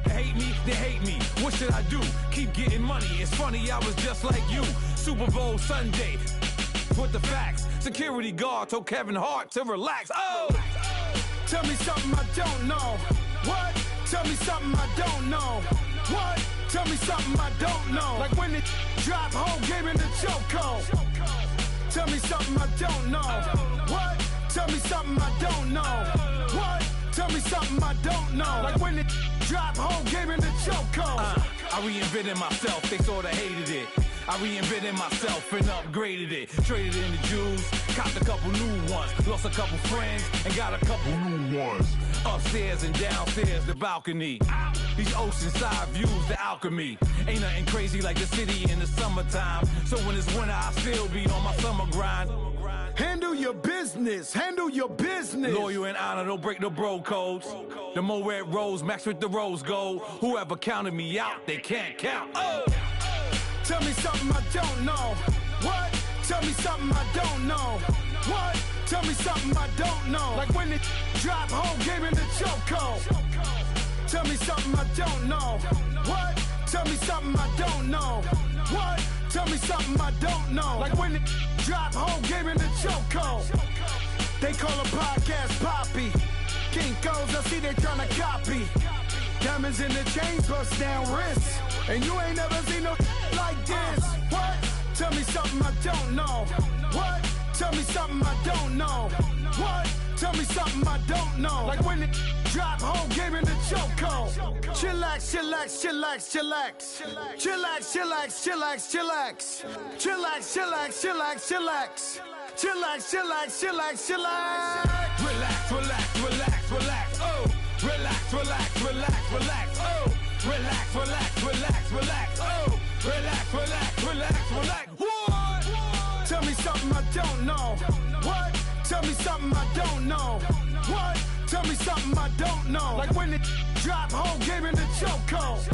They hate me. What should I do? Keep getting money. It's funny, I was just like you. Super Bowl Sunday. With the facts. Security guard told Kevin Hart to relax. Oh! Tell me something I don't know. What? Tell me something I don't know. What? Tell me something I don't know. Like when it drop whole game in the chokehold. Tell me something I don't know. What? Tell me something I don't know. What? Tell me something I don't know. Like when it drop whole game in the chokehold. I reinvented myself, they sorta hated it. I reinvented myself and upgraded it. Traded in the Jews, copped a couple new ones. Lost a couple friends and got a couple new ones. Upstairs and downstairs, the balcony. These oceanside views, the alchemy. Ain't nothing crazy like the city in the summertime. So when it's winter, I still be on my summer grind. Handle your business, handle your business. Loyal and honor, don't break the bro codes. The more red rose, max with the rose gold. Whoever counted me out, they can't count. Oh! Tell me something I don't know. What? Tell me something I don't know. What? Tell me something I don't know. Like when it drop whole game in the chokehold. Tell me something I don't know. What? Tell me something I don't know. What? Tell me something I don't know. Like when it drop whole game in the chokehold. They call a podcast Poppy. Kinkos, I see they tryna copy. Diamonds in the chains, bust down wrists. And you ain't never seen no like this. What? Tell me something I don't know. What? Tell me something I don't know. What? Tell me something I don't know. Like when it drop whole game in the chokehold. Chillax, chillax, chillax, chillax. Chillax, chillax, chillax, chillax. Chillax, chillax, chillax, chillax. Chillax, chillax, chillax, chillax. Relax, relax, relax, relax. Oh. Relax, relax, relax, relax. Oh. Relax, relax, relax, relax. Oh. Relax, relax, relax, relax. What? Tell me something I don't know. What? Tell me something I don't know. What? Tell me something I don't know. Like when it drop whole game in the chokehold.